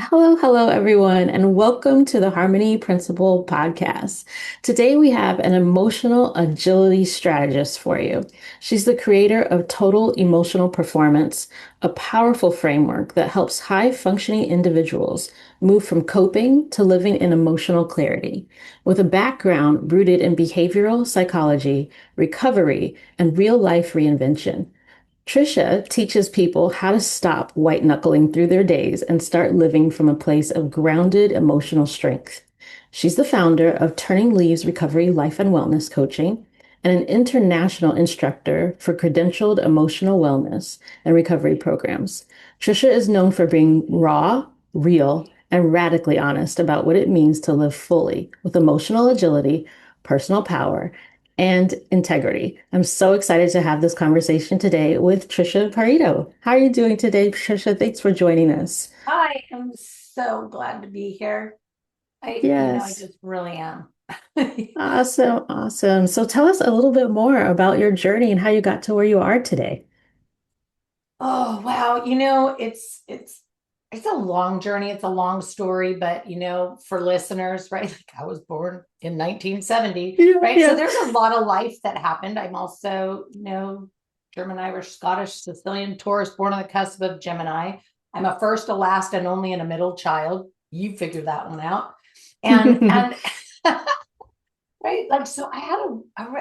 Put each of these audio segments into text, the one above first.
Hello, everyone, and welcome to the Harmony Principle podcast. Today, we have an emotional agility strategist for you. She's the creator of Total Emotional Performance, a powerful framework that helps high functioning individuals move from coping to living in emotional clarity. With a background rooted in behavioral psychology, recovery, and real life reinvention. Tricia teaches people how to stop white knuckling through their days and start living from a place of grounded emotional strength. She's the founder of Turning Leaves Recovery Life and Wellness Coaching and an international instructor for credentialed emotional wellness and recovery programs. Tricia is known for being raw, real, and radically honest about what it means to live fully with emotional agility, personal power, and integrity. I'm so excited to have this conversation today with Tricia Parido. How are you doing today, Tricia? Thanks for joining us. I am so glad to be here. I Yes. just really am. Awesome. Awesome. So tell us a little bit more about your journey and how you got to where you are today. Oh, wow. It's a long journey. It's a long story, but for listeners, right? Like I was born in 1970, Yeah, right? So yeah. there's a lot of life that happened. I'm also, German, Irish, Scottish, Sicilian, Taurus, born on the cusp of Gemini. I'm a first, a last, and only and a middle child. You figure that one out. And right? Like, so I had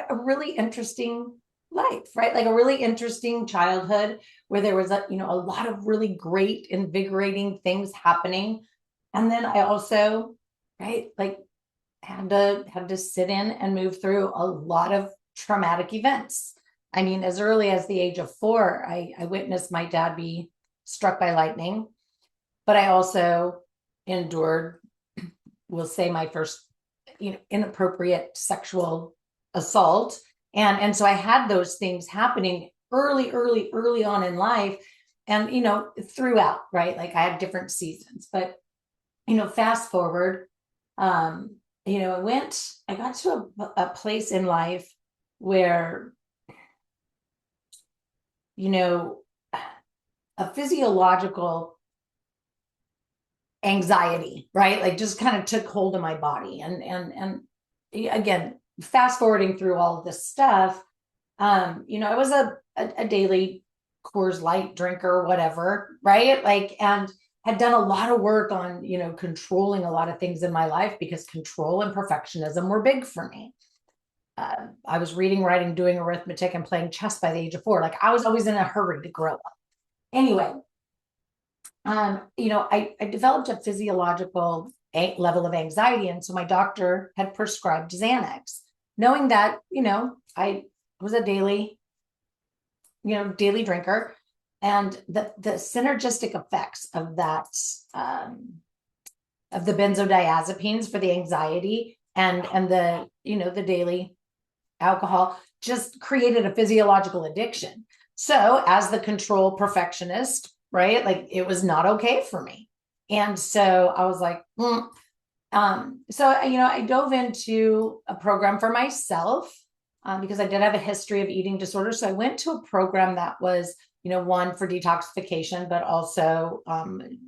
a really interesting life, right? Like a really interesting childhood where there was a lot of really great, invigorating things happening. And then I also, right, like had to sit in and move through a lot of traumatic events. I mean, as early as the age of 4, I witnessed my dad be struck by lightning, but I also endured, we'll say, my first inappropriate sexual assault. And so I had those things happening early on in life, and throughout, right? Like I had different seasons. But fast forward, um I got to a place in life where you know a physiological anxiety, right? Like just kind of took hold of my body. And again, fast forwarding through all of this stuff, I was a daily Coors Light drinker, whatever, right? Like, and had done a lot of work on, controlling a lot of things in my life because control and perfectionism were big for me. I was reading, writing, doing arithmetic, and playing chess by the age of 4. Like I was always in a hurry to grow up. Anyway, I developed a physiological level of anxiety. And so my doctor had prescribed Xanax, knowing that, I was a daily drinker. And the synergistic effects of that, of the benzodiazepines for the anxiety and the daily alcohol just created a physiological addiction. So, as the control perfectionist, right, like it was not okay for me. And so I was like, I dove into a program for myself, because I did have a history of eating disorders. So I went to a program that was, one for detoxification, but also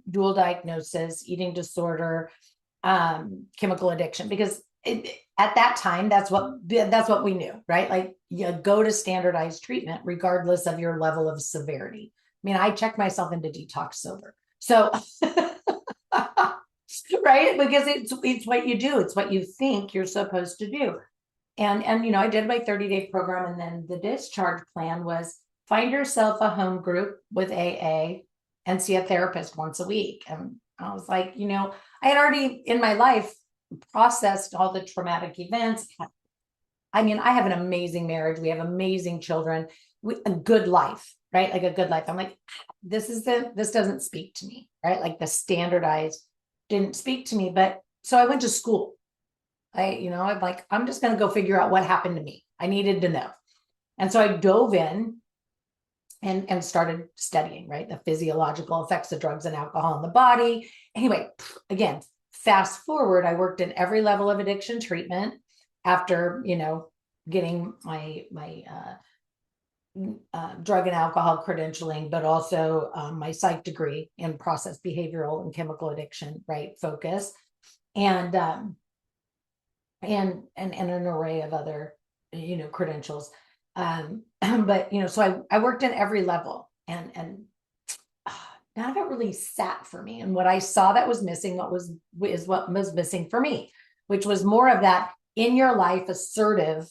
dual diagnosis, eating disorder, chemical addiction, because at that time that's what we knew, right? Like you go to standardized treatment regardless of your level of severity. I mean, I checked myself into detox sober, so right, because it's what you do, it's what you think you're supposed to do. And I did my 30-day program, and then the discharge plan was find yourself a home group with AA and see a therapist once a week. And I was like, I had already in my life processed all the traumatic events. I mean, I have an amazing marriage. We have amazing children, a good life, right? Like a good life. I'm like, this doesn't speak to me, right? Like the standardized didn't speak to me. But so I went to school. I'm like, I'm just going to go figure out what happened to me. I needed to know. And so I dove in and started studying, right? The physiological effects of drugs and alcohol in the body. Anyway, again, fast forward, I worked in every level of addiction treatment after, getting my drug and alcohol credentialing, but also my psych degree in process behavioral and chemical addiction, right? Focus and and an array of other credentials. But so I worked in every level, and none of it really sat for me. And what I saw that was missing, what was missing for me, which was more of that in your life assertive,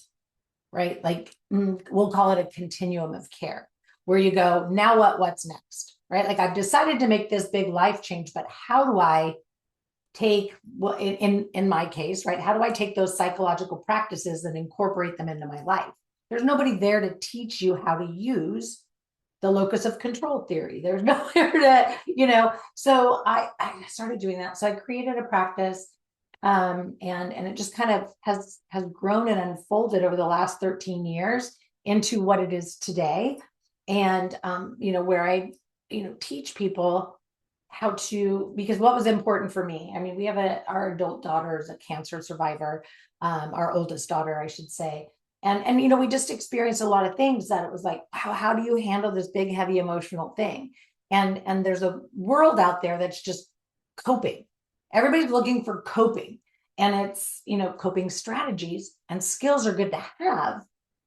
right? Like we'll call it a continuum of care, where you go, now what's next, right? Like I've decided to make this big life change, but how do I take, well, in my case, right, how do I take those psychological practices and incorporate them into my life? There's nobody there to teach you how to use the locus of control theory. There's nowhere to, so I started doing that. So I created a practice, and it just kind of has grown and unfolded over the last 13 years into what it is today. And where I teach people how to, because what was important for me, I mean, we have our adult daughter is a cancer survivor, our oldest daughter, I should say. And we just experienced a lot of things that it was like, how do you handle this big, heavy emotional thing? And there's a world out there that's just coping. Everybody's looking for coping. And it's, coping strategies and skills are good to have,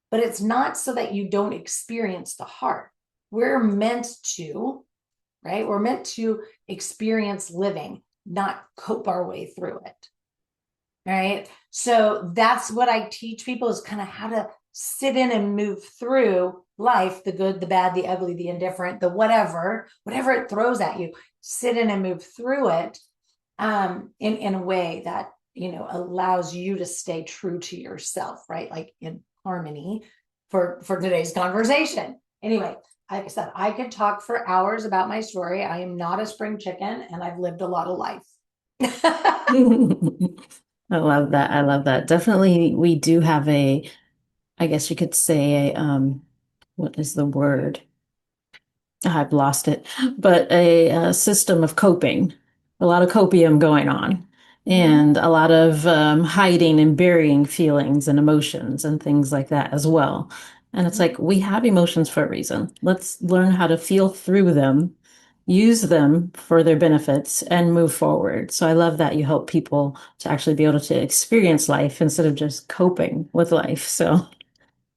but it's not so that you don't experience the heart. We're meant to, right? We're meant to experience living, not cope our way through it. Right. So that's what I teach people, is kind of how to sit in and move through life, the good, the bad, the ugly, the indifferent, the whatever it throws at you, sit in and move through it in a way that, allows you to stay true to yourself, right? Like in harmony for today's conversation. Anyway, like I said, I could talk for hours about my story. I am not a spring chicken, and I've lived a lot of life. I love that. I love that. Definitely, we do have I guess you could say what is the word? I've lost it, but a system of coping, a lot of copium going on, and a lot of hiding and burying feelings and emotions and things like that as well. And it's like we have emotions for a reason. Let's learn how to feel through them, use them for their benefits, and move forward. So I love that you help people to actually be able to experience life instead of just coping with life. So.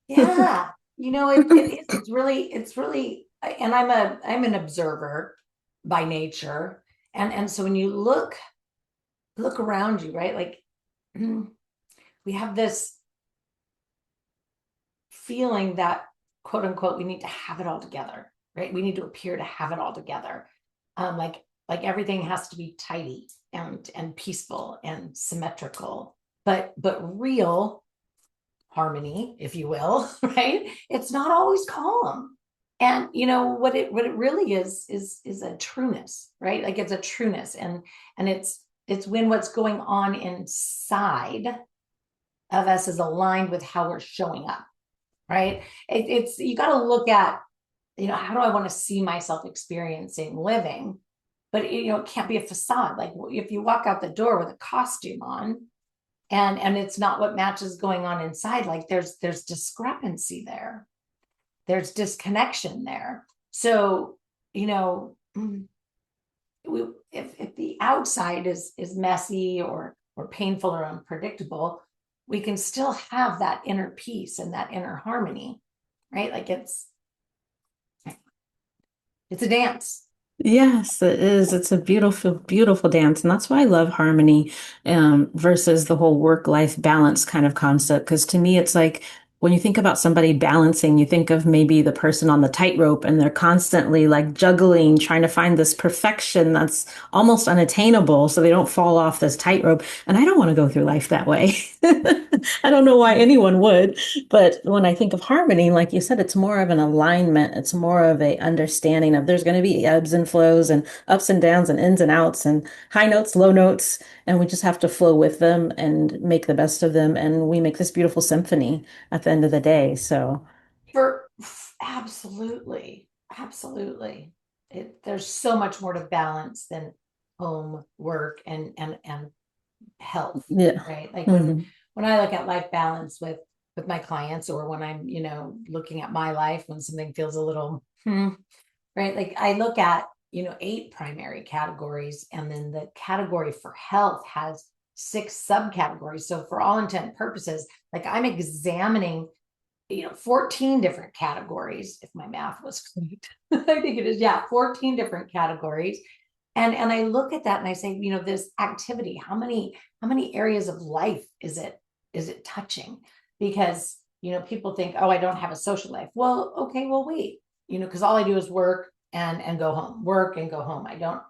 Yeah, it is. It's really, and I'm an observer by nature, and so when you look around you, right? Like we have this feeling that quote unquote we need to have it all together, right? We need to appear to have it all together, like everything has to be tidy and peaceful and symmetrical, but real harmony, if you will, right? It's not always calm. And what it really is a trueness, right? Like it's a trueness, and it's when what's going on inside of us is aligned with how we're showing up, right? It's you got to look at, how do I want to see myself experiencing living? But it can't be a facade. Like if you walk out the door with a costume on, and it's not what matches going on inside, like there's discrepancy there, there's disconnection there. So if the outside is messy or painful or unpredictable, we can still have that inner peace and that inner harmony, right? Like it's a dance. Yes, it is. It's a beautiful, beautiful dance. And that's why I love harmony, versus the whole work-life balance kind of concept. Because to me, it's like when you think about somebody balancing, you think of maybe the person on the tightrope and they're constantly like juggling, trying to find this perfection that's almost unattainable so they don't fall off this tightrope. And I don't want to go through life that way. I don't know why anyone would. But when I think of harmony, like you said, it's more of an alignment. It's more of a understanding of there's going to be ebbs and flows and ups and downs and ins and outs and high notes, low notes, and we just have to flow with them and make the best of them. And we make this beautiful symphony at the end of the day. So, For absolutely, absolutely. There's so much more to balance than home, work, and health, yeah. right? Like when Hmm. when I look at life balance with with my clients, or when I'm, looking at my life, when something feels a little, right? Like I look at, 8 primary categories, and then the category for health has 6 subcategories. So for all intent and purposes, like I'm examining, 14 different categories, if my math was correct. I think it is, yeah, 14 different categories. And I look at that and I say, this activity, how many areas of life is it touching? Because, people think, oh, I don't have a social life. Well, okay, well, wait, because all I do is work and go home, work and go home. I don't,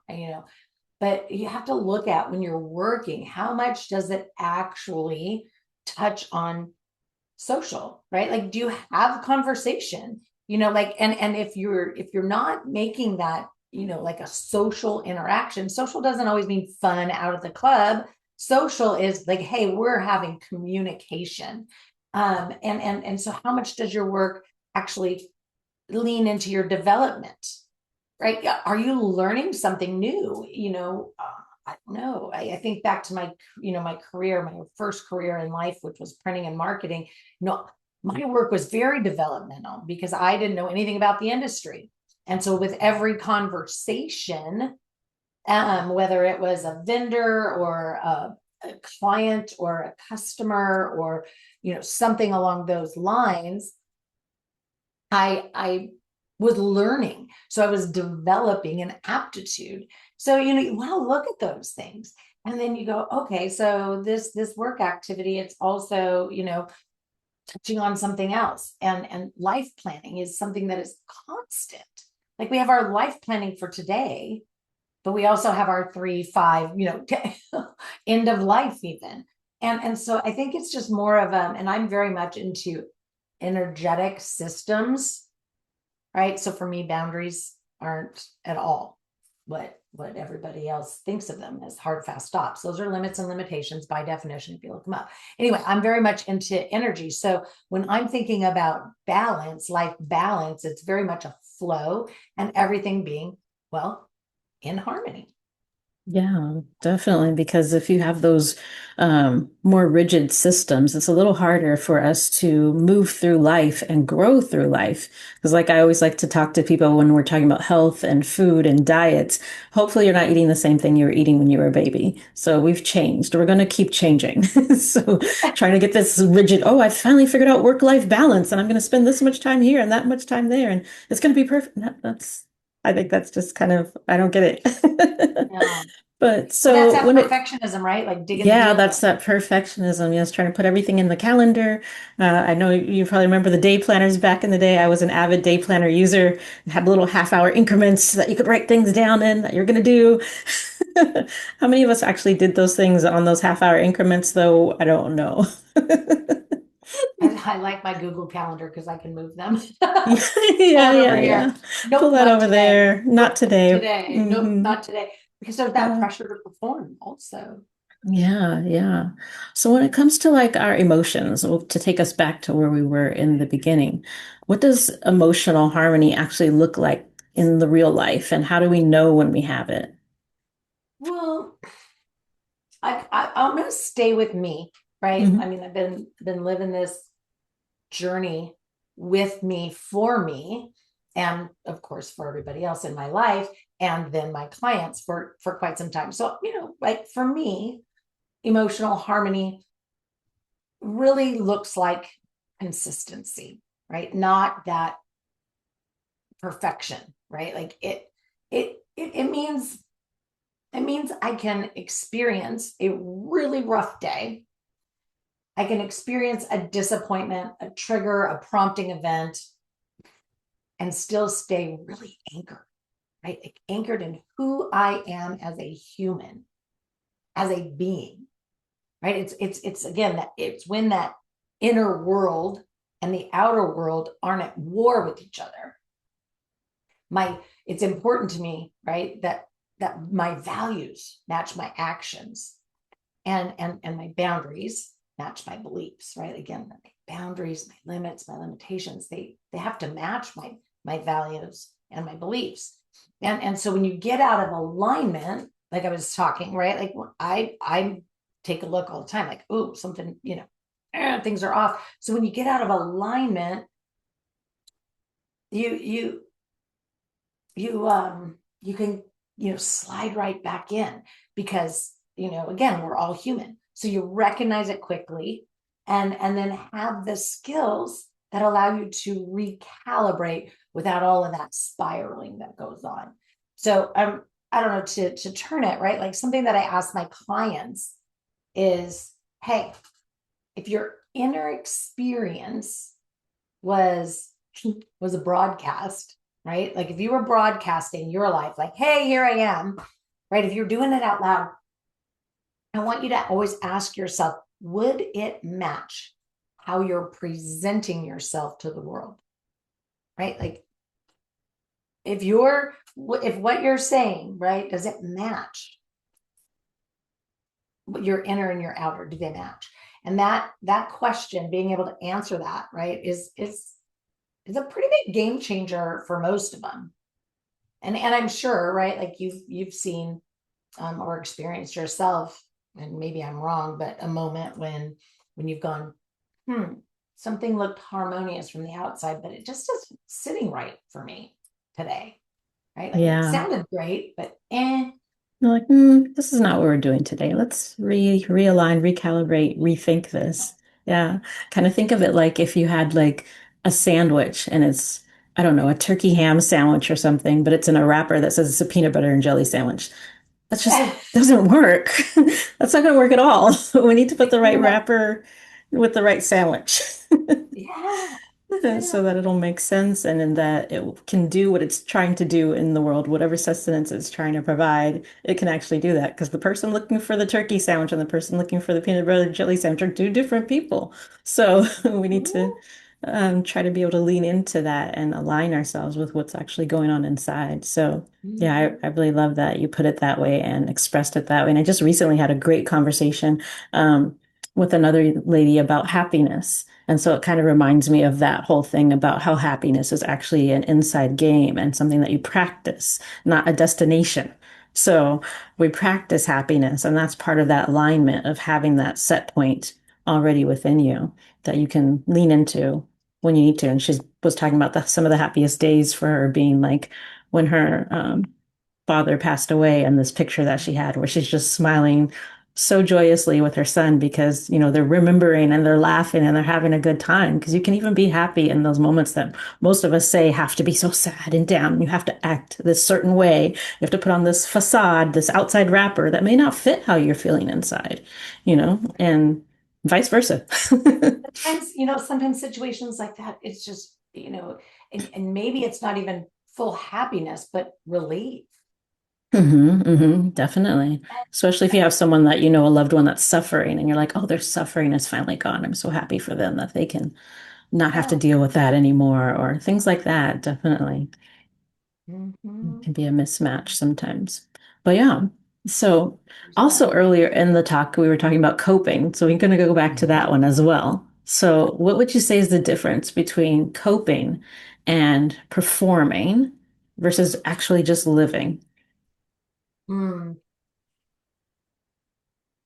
but you have to look at, when you're working, how much does it actually touch on social, right? Like, do you have conversation? Like, and if you're not making that, like a social interaction. Social doesn't always mean fun out at the club. Social is like, hey, we're having communication. And so how much does your work actually lean into your development, right? Are you learning something new? I don't know. I think back to my career, my first career in life, which was printing and marketing. My work was very developmental because I didn't know anything about the industry. And so with every conversation, whether it was a vendor or a client or a customer or, something along those lines, I was learning. So I was developing an aptitude. So, you want to look at those things. And then you go, okay, so this work activity, it's also, touching on something else. And life planning is something that is constant. Like we have our life planning for today, but we also have our 3, 5, end of life even. And so I think it's just more of and I'm very much into energetic systems, right? So for me, boundaries aren't at all what everybody else thinks of them as hard, fast stops. Those are limits and limitations by definition, if you look them up. Anyway, I'm very much into energy. So when I'm thinking about balance, life balance, it's very much a flow and everything being, well, in harmony. Yeah, definitely. Because if you have those more rigid systems, it's a little harder for us to move through life and grow through life. Because, like, I always like to talk to people when we're talking about health and food and diets. Hopefully, you're not eating the same thing you were eating when you were a baby. So, we've changed. We're going to keep changing. So, trying to get this rigid, oh, I finally figured out work-life balance and I'm going to spend this much time here and that much time there. And it's going to be perfect. I think that's just kind of, I don't get it. Yeah. But Well, that's so that when it, perfectionism, right? Like digging the yeah, heels that's in. that perfectionism. Yes, trying to put everything in the calendar. I know you probably remember the day planners back in the day. I was an avid day planner user. Had little half-hour increments that you could write things down in that you're going to do. How many of us actually did those things on those half-hour increments, though? I don't know. I like my Google Calendar because I can move them. Yeah, Pull yeah, it over yeah, here. yeah. Pull Nope, that not over today. there. Not Nope, today. today. Nope, Hmm. not today. Because there's that Yeah. pressure to perform also. Yeah, yeah. So when it comes to like our emotions, well, to take us back to where we were in the beginning, what does emotional harmony actually look like in the real life, and how do we know when we have it? Well, I'm going to stay with me, right? I Hmm. mean, I've been living this journey with me, for me, and of course for everybody else in my life, and then my clients for quite some time. So, like for me, emotional harmony really looks like consistency, right? Not that perfection, right? Like it means I can experience a really rough day. I can experience a disappointment, a trigger, a prompting event, and still stay really anchored, right? Like anchored in who I am as a human, as a being, right? It's again that it's when that inner world and the outer world aren't at war with each other. It's important to me, right, that my values match my actions, and my boundaries match my beliefs, right? Again, my boundaries, my limits, my limitations, they have to match my values and my beliefs. And so when you get out of alignment, like I was talking, right? Like I take a look all the time, like, oh, something, things are off. So when you get out of alignment, you you can, slide right back in, because, again, we're all human. So you recognize it quickly, and then have the skills that allow you to recalibrate without all of that spiraling that goes on. So I don't know, to turn it right, like something that I ask my clients is, hey, if your inner experience was was a broadcast, right? Like if you were broadcasting your life, like, hey, here I am, right? If you're doing it out loud, I want you to always ask yourself, would it match how you're presenting yourself to the world, right? Like if what you're saying, right, does it match your inner and your outer? Do they match? And that question, being able to answer that, right, is a pretty big game changer for most of them. And I'm sure, right, like you've seen or experienced yourself, and maybe I'm wrong, but a moment when you've gone, something looked harmonious from the outside, but it just isn't sitting right for me today, right? Like it Yeah. sounded great, but You're like, this is not what we're doing today. Let's realign, recalibrate, rethink this. Yeah. Kind of think of it like if you had like a sandwich and it's, I don't know, a turkey ham sandwich or something, but it's in a wrapper that says it's a peanut butter and jelly sandwich. That just doesn't work. That's not going to work at all. We need to put the right no, wrapper with the right sandwich. yeah, yeah. So that it'll make sense and in that it can do what it's trying to do in the world, whatever sustenance it's trying to provide, it can actually do that. Because the person looking for the turkey sandwich and the person looking for the peanut butter jelly sandwich are two different people. So we need to try to be able to lean into that and align ourselves with what's actually going on inside. So yeah, I really love that you put it that way and expressed it that way. And I just recently had a great conversation with another lady about happiness. And so it kind of reminds me of that whole thing about how happiness is actually an inside game and something that you practice, not a destination. So we practice happiness, and that's part of that alignment of having that set point already within you that you can lean into when you need to. And she was talking about some of the happiest days for her being like when her father passed away, and this picture that she had where she's just smiling so joyously with her son because, they're remembering and they're laughing and they're having a good time. Because you can even be happy in those moments that most of us say have to be so sad and down. You have to act this certain way. You have to put on this facade, this outside wrapper that may not fit how you're feeling inside, and vice versa. Sometimes, sometimes situations like that, it's just, and maybe it's not even full happiness, but relief. Definitely. Especially if you have someone that a loved one that's suffering and you're like, oh, their suffering is finally gone. I'm so happy for them that they can not have to Yeah. deal with that anymore or things like that. Definitely Mm-hmm. can be a mismatch sometimes. But yeah. So also 100%. earlier in the talk, we were talking about coping. So we're going to go back to that one as well. So what would you say is the difference between coping and performing versus actually just living? Mm.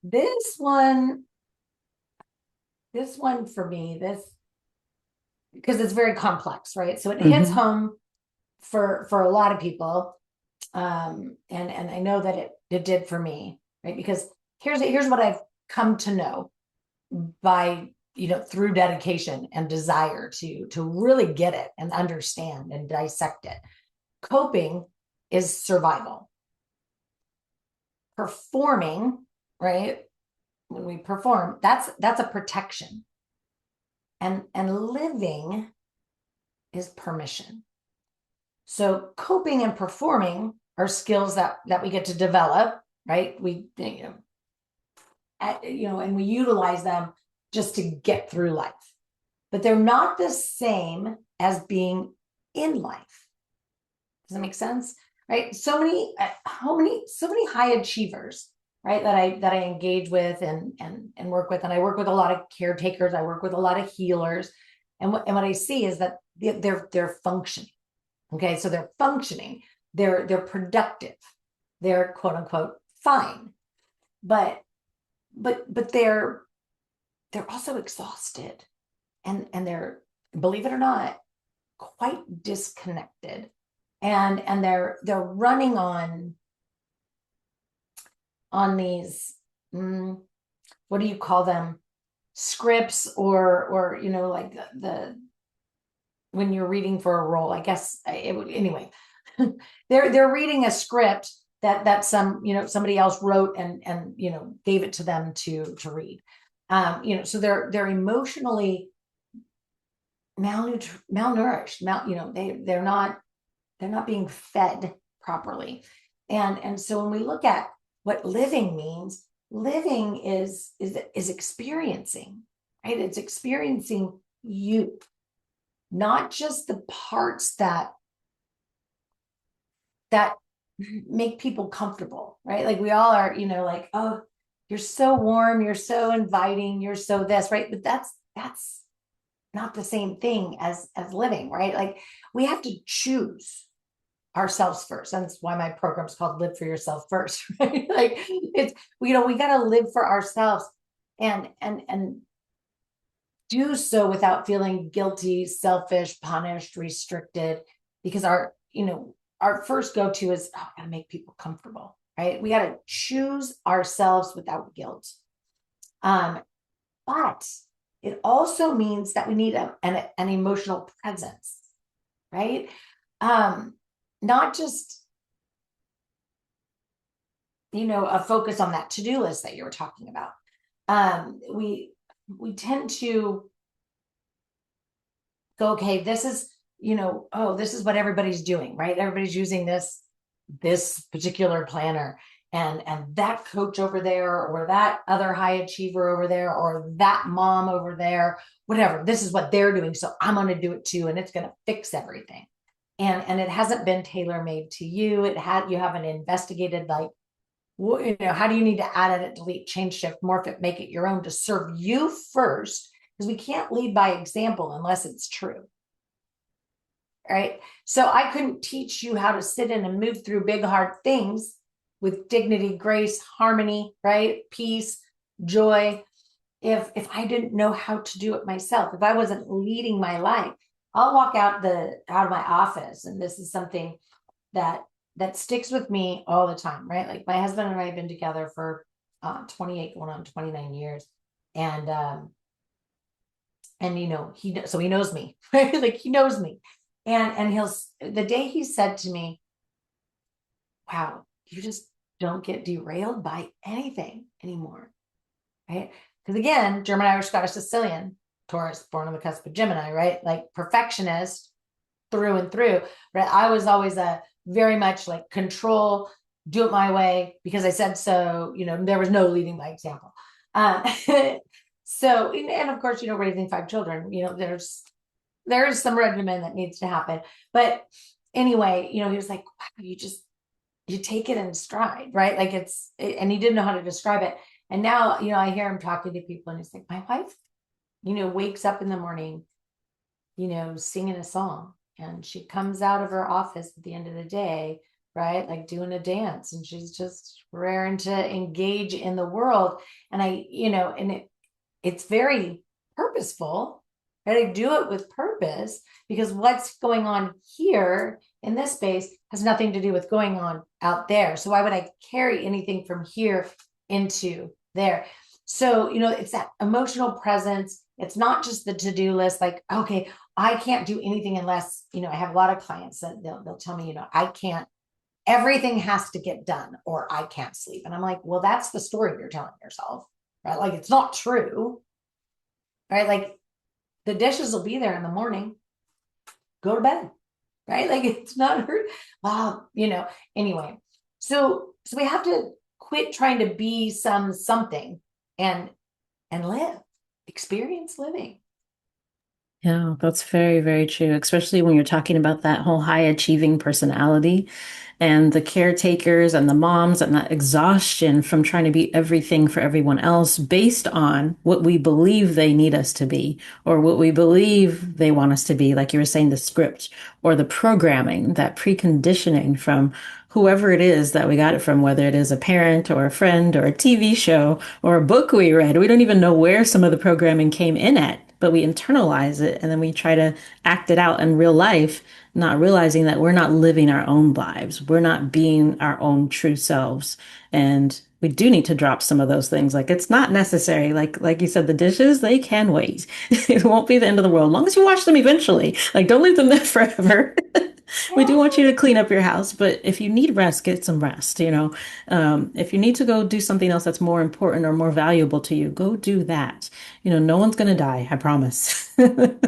This one, this one for me, because it's very complex, right? So it hits Hmm. home for a lot of people. And I know that it did for me, right? Because here's what I've come to know by, through dedication and desire to really get it and understand and dissect it. Coping is survival. Performing, right? When we perform, that's a protection. And living is permission. So coping and performing are skills that we get to develop, right? And we utilize them just to get through life. But they're not the same as being in life. Does that make sense? Right? So many high achievers, right? That I engage with and work with, and I work with a lot of caretakers. I work with a lot of healers, and what I see is that they're functioning. Okay, so they're functioning. They're productive. They're quote unquote fine, but they're they're also exhausted, and they're, believe it or not, quite disconnected, and they're running on these, what do you call them, scripts, or like the when you're reading for a role, I guess it would anyway. They're reading a script that somebody else wrote and gave it to them to read. So they're emotionally malnourished. They're not being fed properly. And so when we look at what living means, living is experiencing, right? It's experiencing you, not just the parts that make people comfortable, right? Like we all are, like, oh, you're so warm, you're so inviting, you're so this, right? But that's not the same thing as living, right? Like we have to choose ourselves first. And that's why my program is called Live for Yourself First, right? Like it's, we got to live for ourselves and do so without feeling guilty, selfish, punished, restricted, because our first go-to is, oh, I gotta make people comfortable, right? We got to choose ourselves without guilt. But it also means that we need an emotional presence, right? Not just, a focus on that to-do list that you were talking about. We tend to go, okay, this is, oh, this is what everybody's doing, right? Everybody's using this particular planner, and that coach over there, or that other high achiever over there, or that mom over there, whatever. This is what they're doing, so I'm going to do it too, and it's going to fix everything. And it hasn't been tailor made to you. You haven't investigated, like, how do you need to add, edit, delete, change, shift, morph it, make it your own to serve you first, because we can't lead by example unless it's true. Right? So I couldn't teach you how to sit in and move through big, hard things with dignity, grace, harmony, right? Peace, joy, if I didn't know how to do it myself, if I wasn't leading my life. I'll walk out of my office, and this is something that sticks with me all the time, right? Like my husband and I have been together for 28 going on 29 years. And he knows me, right? Like he knows me. And the day he said to me, wow, you just don't get derailed by anything anymore, right? Because again, German, Irish, Scottish, Sicilian, Taurus, born on the cusp of Gemini, right? Like perfectionist through and through, right? I was always a very much like control, do it my way because I said so. There was no leading by example. So, and of course, raising 5 children, there is some regimen that needs to happen. But anyway, he was like, wow, you take it in stride, right? Like and he didn't know how to describe it. And now, I hear him talking to people, and he's like, my wife, wakes up in the morning, singing a song, and she comes out of her office at the end of the day, right? Like doing a dance, and she's just raring to engage in the world. And it's very purposeful, right? I do it with purpose, because what's going on here in this space has nothing to do with going on out there. So why would I carry anything from here into there? So, it's that emotional presence. It's not just the to-do list, like, okay, I can't do anything unless, I have a lot of clients that they'll tell me, I can't, everything has to get done or I can't sleep. And I'm like, well, that's the story you're telling yourself, right? Like, it's not true, right? Like the dishes will be there in the morning, go to bed, right? Like it's not hurt. Anyway, so we have to quit trying to be something and live, experience living. Yeah, that's very, very true, especially when you're talking about that whole high achieving personality and the caretakers and the moms and that exhaustion from trying to be everything for everyone else based on what we believe they need us to be or what we believe they want us to be. Like you were saying, the script or the programming, that preconditioning from whoever it is that we got it from, whether it is a parent or a friend or a TV show or a book we read. We don't even know where some of the programming came in at, but we internalize it and then we try to act it out in real life, not realizing that we're not living our own lives. We're not being our own true selves. And we do need to drop some of those things. Like it's not necessary. Like you said, the dishes, they can wait. It won't be the end of the world. As long as you wash them eventually. Like don't leave them there forever. We do want you to clean up your house, but if you need rest, get some rest. If you need to go do something else that's more important or more valuable to you, go do that. No one's gonna die, I promise.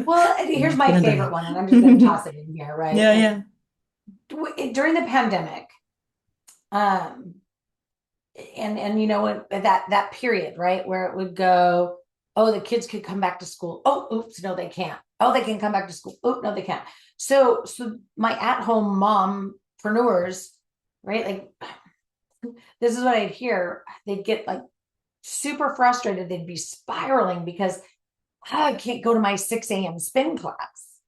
Well, No here's one's my gonna favorite die. one, and I'm just going to toss it in here, right? Yeah, Like yeah. during the pandemic, um, and you know what, that period, right, where it would go, oh, the kids could come back to school. Oh, oops, no, they can't. Oh, they can come back to school. Oh, no, they can't. So my at-home mompreneurs, right? Like this is what I'd hear. They'd get like super frustrated. They'd be spiraling because I can't go to my 6 a.m. spin class.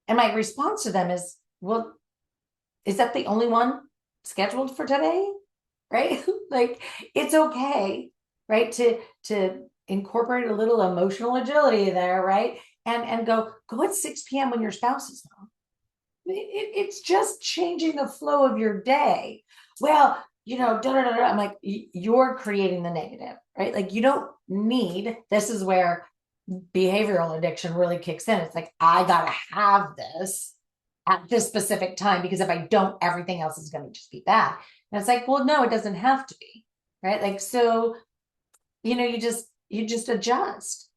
And my response to them is, well, is that the only one scheduled for today? Right? Like it's okay, right? To incorporate a little emotional agility there, right? And go at 6 p.m. when your spouse is home. It's just changing the flow of your day. Well, I'm like, you're creating the negative, right? Like you don't need, this is where behavioral addiction really kicks in. It's like, I got to have this at this specific time because if I don't, everything else is going to just be bad. And it's like, well, no, it doesn't have to be, right? Like, so, you just adjust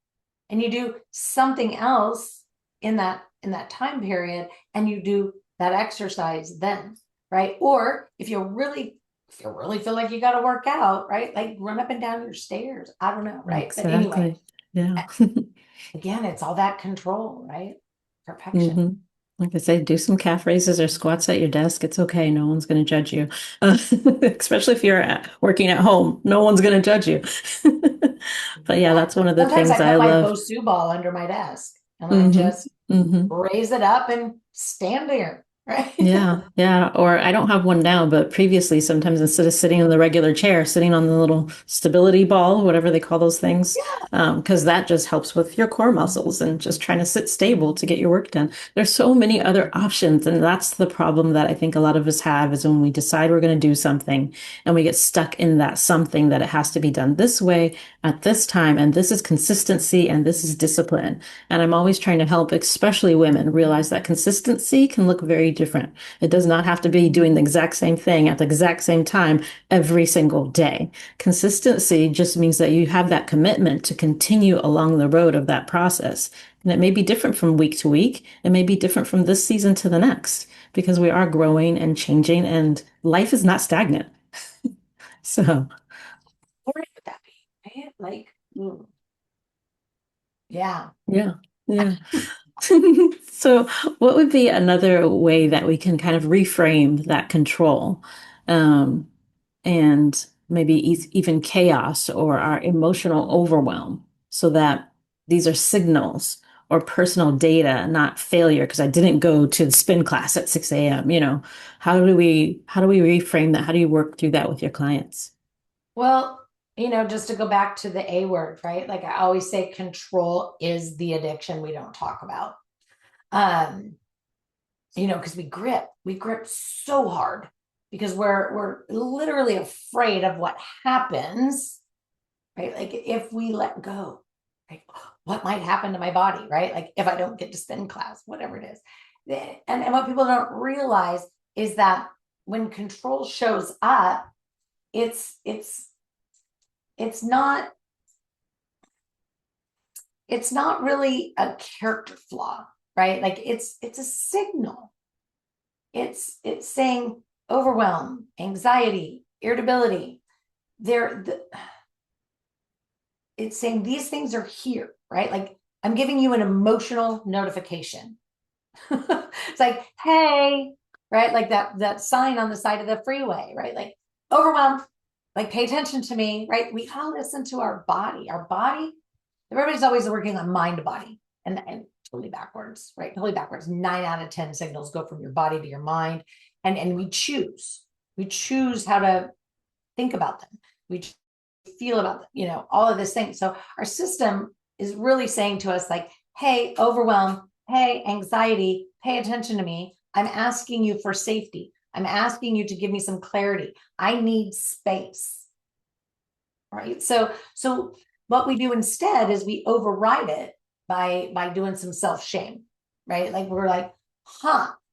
and you do something else in that time period and you do that exercise then, right? Or if you really feel like you got to work out, right? Like run up and down your stairs. I don't know, right? But anyway, Exactly. Yeah. again, it's all that control, right? Perfection. hmm Like I say, do some calf raises or squats at your desk. It's okay. No one's going to judge you. Uh, Especially if you're working at home. No one's going to judge you. But yeah, that's Exactly. one of the Sometimes things I I put my love. Bosu ball under my desk and I hmm just hmm raise it up and stand there, right? Yeah, yeah. Or I don't have one now, but previously, sometimes instead of sitting in the regular chair, sitting on the little stability ball, whatever they call those things, because that just helps with your core muscles and just trying to sit stable to get your work done. There's so many other options, and that's the problem that I think a lot of us have is when we decide we're going to do something and we get stuck in that something that it has to be done this way at this time, and this is consistency and this is discipline. And I'm always trying to help, especially women, realize that consistency can look very different. It does not have to be doing the exact same thing at the exact same time every single day. Consistency just means that you have that commitment to continue along the road of that process. And it may be different from week to week. It may be different from this season to the next because we are growing and changing and life is not stagnant. So, What would that be? Right? Like, yeah. yeah, yeah. So, what would be another way that we can kind of reframe that control, um, and maybe even chaos or our emotional overwhelm so that these are signals or personal data, not failure, because I didn't go to the spin class at 6 a.m. How do we reframe that? How do you work through that with your clients? Well, just to go back to the A word, right? Like I always say, control is the addiction we don't talk about. Um, because we grip so hard because we're literally afraid of what happens, right? Like if we let go, right? What might happen to my body, right? Like if I don't get to spin class, whatever it is. And what people don't realize is that when control shows up, it's it's it's not it's not really a character flaw, right? Like it's a signal. It's saying overwhelm, anxiety, irritability. It's saying these things are here, right? Like I'm giving you an emotional notification. It's like, hey, right? Like that sign on the side of the freeway, right? Like overwhelmed, like pay attention to me, right? We all listen to our body. Our body, everybody's always working on mind to body and totally backwards, right? Totally backwards. 9 out of 10 signals go from your body to your mind. And we choose. We choose how to think about them. We feel about them, all of this thing. So our system is really saying to us, like, hey, overwhelm, hey, anxiety, pay attention to me. I'm asking you for safety. I'm asking you to give me some clarity. I need space. Right. So what we do instead is we override it by doing some self-shame, right? Like we're like,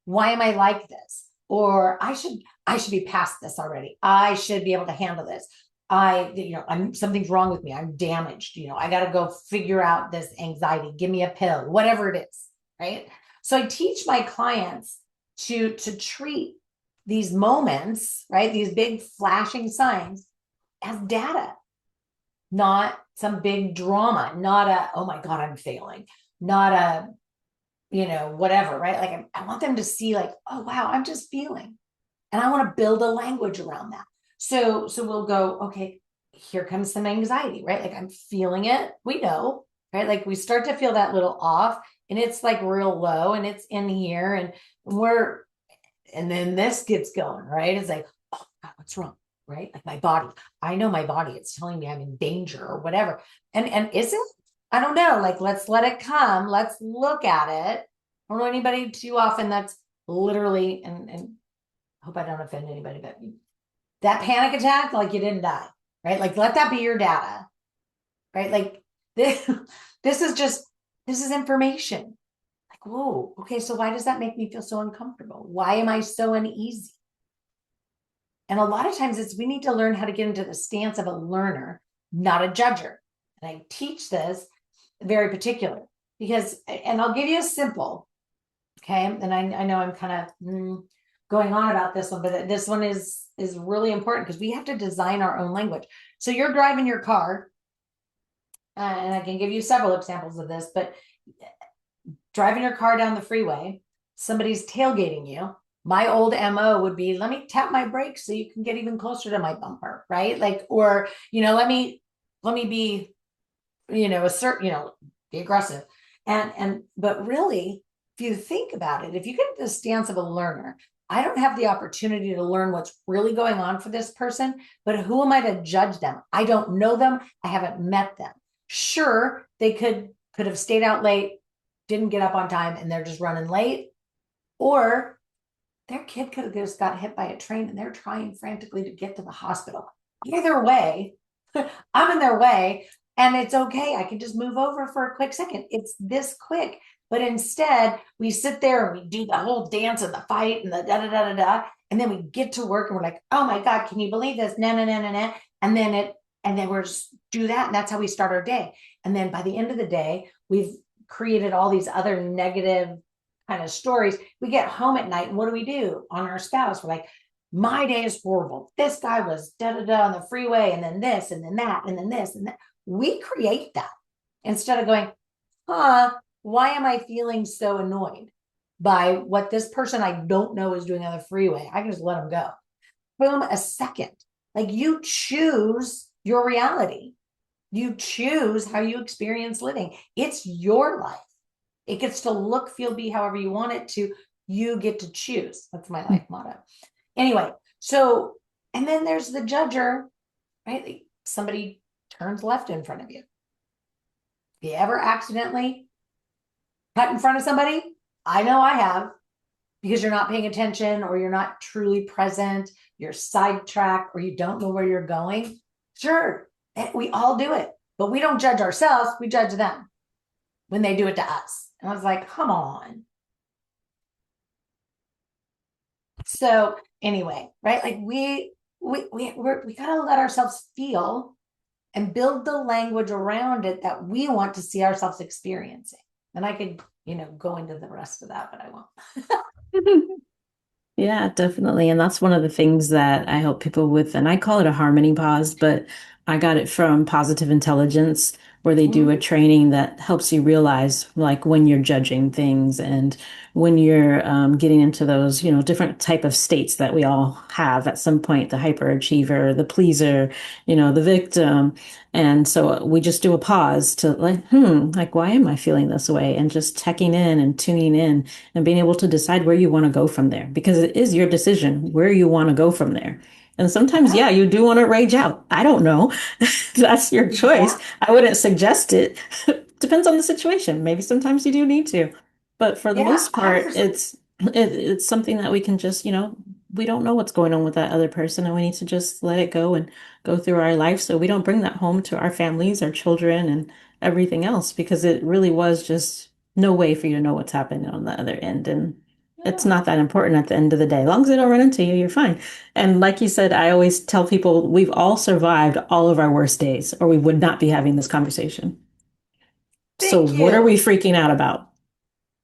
why am I like this? Or I should be past this already. I should be able to handle this. I'm something's wrong with me. I'm damaged. I got to go figure out this anxiety. Give me a pill, whatever it is. Right. So I teach my clients to treat these moments, right? These big flashing signs as data, not some big drama, not a, oh my God, I'm failing, not a, whatever, right? Like I want them to see like, oh wow, I'm just feeling. And I want to build a language around that. So we'll go, okay, here comes some anxiety, right? Like I'm feeling it. We know, right? Like we start to feel that little off and it's like real low and it's in here and and then this gets going, right? It's like, oh God, what's wrong? Right? Like my body. I know my body. It's telling me I'm in danger or whatever. And is it? I don't know. Like, let's let it come. Let's look at it. I don't know anybody too often that's literally, and I hope I don't offend anybody, but that panic attack, like you didn't die, right? Like let that be your data, right? Like this, this is information. Like, whoa, okay, so why does that make me feel so uncomfortable? Why am I so uneasy? And a lot of times it's we need to learn how to get into the stance of a learner, not a judger. And I teach this very particular because, and I'll give you a simple, okay. And I know I'm kind of going on about this one, but this one is really important because we have to design our own language. So you're driving your car, and I can give you several examples of this, but driving your car down the freeway, somebody's tailgating you. My old MO would be, let me tap my brakes so you can get even closer to my bumper, right? Like, or, let me be, assert, be aggressive. But really, if you think about it, if you get the stance of a learner, I don't have the opportunity to learn what's really going on for this person, but who am I to judge them? I don't know them. I haven't met them. Sure, they could have stayed out late, didn't get up on time, and they're just running late. Or their kid could have just got hit by a train and they're trying frantically to get to the hospital. Either way, I'm in their way and it's okay. I can just move over for a quick second. It's this quick. But instead, we sit there and we do the whole dance and the fight and the da da da da da. And then we get to work and we're like, oh my God, can you believe this? Nah, nah, nah, nah, nah. And then we're just do that. And that's how we start our day. And then by the end of the day, we've created all these other negative kind of stories. We get home at night and what do we do on our spouse? We're like, my day is horrible. This guy was da da da on the freeway, and then this, and then that, and then this, and that. We create that instead of going, why am I feeling so annoyed by what this person I don't know is doing on the freeway? I can just let them go. Boom, a second. Like you choose your reality. You choose how you experience living. It's your life. It gets to look, feel, be however you want it to. You get to choose. That's my life motto. Anyway, so, and then there's the judger, right? Somebody turns left in front of you. If you ever accidentally cut in front of somebody, I know I have, because you're not paying attention or you're not truly present, you're sidetracked or you don't know where you're going. Sure, we all do it, but we don't judge ourselves. We judge them when they do it to us. And I was like, come on. So anyway, right? Like we gotta let ourselves feel and build the language around it that we want to see ourselves experiencing. And I could, go into the rest of that, but I won't. Yeah, definitely. And that's one of the things that I help people with. And I call it a harmony pause, but I got it from Positive Intelligence, where they do a Mhm. training that helps you realize, like, when you're judging things and when you're getting into those, different type of states that we all have at some point, the hyperachiever, the pleaser, the victim. And so we just do a pause to like, like, why am I feeling this way? And just checking in and tuning in and being able to decide where you want to go from there, because it is your decision where you want to go from there. And sometimes, Yeah. yeah, you do want to rage out. I don't know. That's your choice. Yeah. I wouldn't suggest it. Depends on the situation. Maybe sometimes you do need to. But for the Yeah. most part, 100%. it's something that we can just, we don't know what's going on with that other person, and we need to just let it go and go through our life so we don't bring that home to our families, our children, and everything else, because it really was just no way for you to know what's happening on the other end. And it's Yeah. not that important at the end of the day. As long as they don't run into you, you're fine. And like you said, I always tell people we've all survived all of our worst days, or we would not be having this conversation. So Thank what are you. we freaking out about?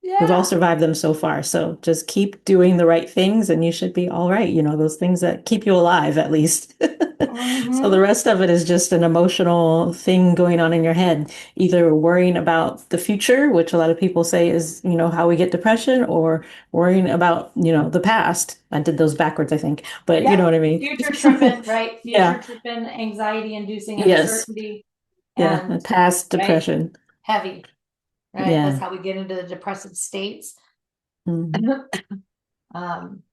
We've all Yeah. survived them so far. So just keep doing the right things and you should be all right. Those things that keep you alive at least. So the Hmm. rest of it is just an emotional thing going on in your head, either worrying about the future, which a lot of people say is, how we get depression, or worrying about, the past. I did those backwards, I think, but you know Yep. what I mean? Future tripping, right? Future Yeah. tripping, anxiety inducing Yes. uncertainty, Yeah. and Past right, depression. heavy, right? That's Yeah. how we get into the depressive states. Mhm. um,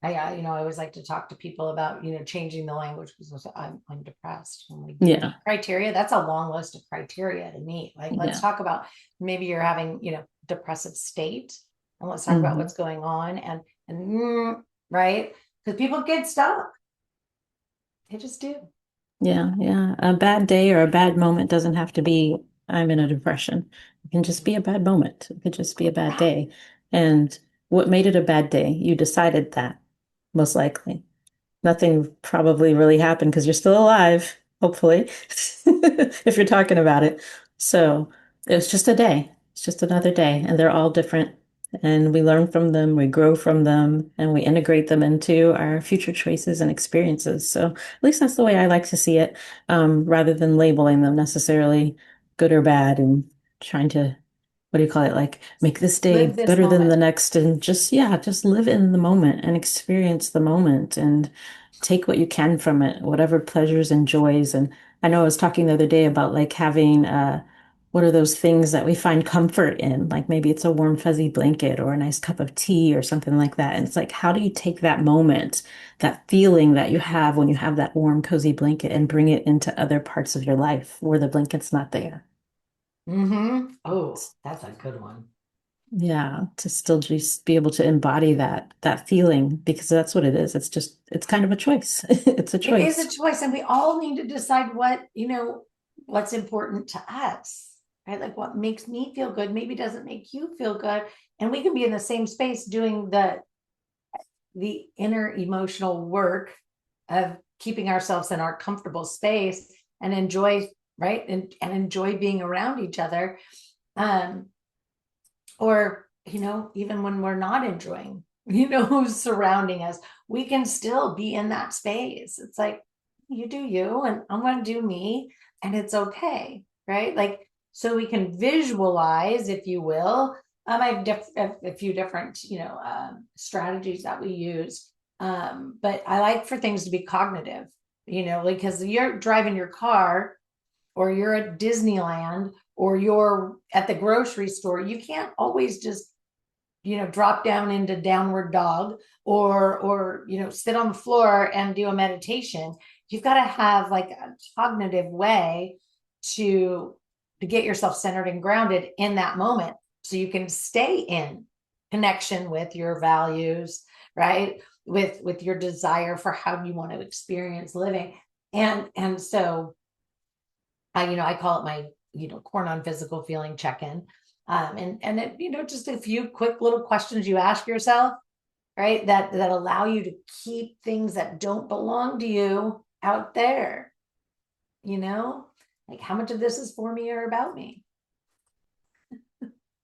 I always like to talk to people about, changing the language because I'm depressed. I'm like, do you Yeah. meet criteria? That's a long list of criteria to meet. Like, let's Yeah. talk about maybe you're having, depressive state, and let's talk about Hmm. what's going on and right, because people get stuck. They just do. Yeah, yeah. A bad day or a bad moment doesn't have to be, I'm in a depression. It can just be a bad moment. It could just be a bad Yeah. day. And what made it a bad day? You decided that, most likely. Nothing probably really happened because you're still alive, hopefully, if you're talking about it. So it's just a day. It's just another day, and they're all different. And we learn from them, we grow from them, and we integrate them into our future choices and experiences. So at least that's the way I like to see it, rather than labeling them necessarily good or bad and trying to, what do you call it? Like make this day Live this better than the moment. next, and just, yeah, just live in the moment and experience the moment and take what you can from it, whatever pleasures and joys. And I know I was talking the other day about like having, what are those things that we find comfort in? Like maybe it's a warm, fuzzy blanket or a nice cup of tea or something like that. And it's like, how do you take that moment, that feeling that you have when you have that warm, cozy blanket, and bring it into other parts of your life where the blanket's not there? Oh, that's a good one. Yeah, to still just be able to embody that feeling, because that's what it is. It's kind of a choice. It's a It is a choice. choice, and we all need to decide what's important to us, right? Like what makes me feel good maybe doesn't make you feel good. And we can be in the same space doing the inner emotional work of keeping ourselves in our comfortable space and enjoy, right? And enjoy being around each other. Um, or even when we're not enjoying who's surrounding us, we can still be in that space. It's like, you do you and I'm going to do me, and it's okay, right? Like, so we can visualize, if you will. I have a few different strategies that we use, but I like for things to be cognitive, like, because you're driving your car or you're at Disneyland or you're at the grocery store, you can't always just, drop down into downward dog or sit on the floor and do a meditation. You've got to have like a cognitive way to to get yourself centered and grounded in that moment so you can stay in connection with your values, right? With your desire for how you want to experience living. And so I call it my, core non-physical feeling check-in. And it, just a few quick little questions you ask yourself, right? That allow you to keep things that don't belong to you out there, like how much of this is for me or about me.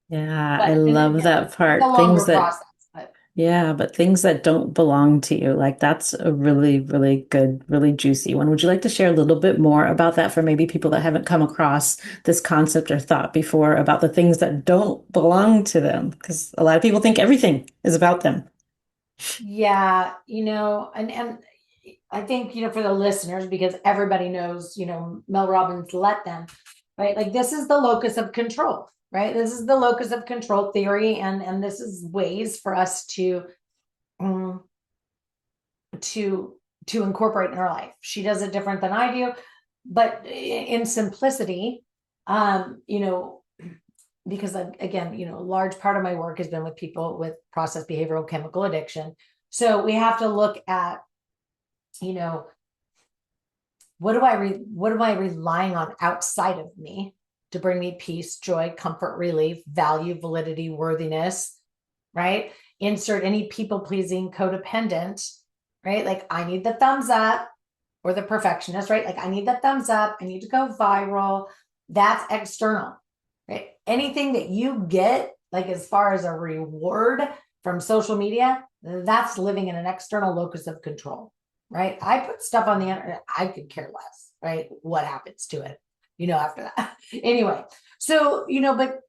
Yeah, I But and love again, that it's a part. longer Things that process, but Yeah, but things that don't belong to you, like that's a really, really good, really juicy one. Would you like to share a little bit more about that for maybe people that haven't come across this concept or thought before about the things that don't belong to them? Because a lot of people think everything is about them. Yeah, and I think, for the listeners, because everybody knows, Mel Robbins, let them, right? Like this is the locus of control, right? This is the locus of control theory, and this is ways for us um, to to incorporate in our life. She does it different than I do, but in simplicity, um, you know, because again, a large part of my work has been with people with process behavioral chemical addiction. So we have to look at, you know, what am I relying on outside of me to bring me peace, joy, comfort, relief, value, validity, worthiness, right? Insert any people pleasing codependent, right? Like I need the thumbs up, or the perfectionist, right? Like I need the thumbs up, I need to go viral. That's external, right? Anything that you get, like as far as a reward from social media, that's living in an external locus of control, right? I put stuff on the internet, I could care less, right? What happens to it, after that. Anyway, so,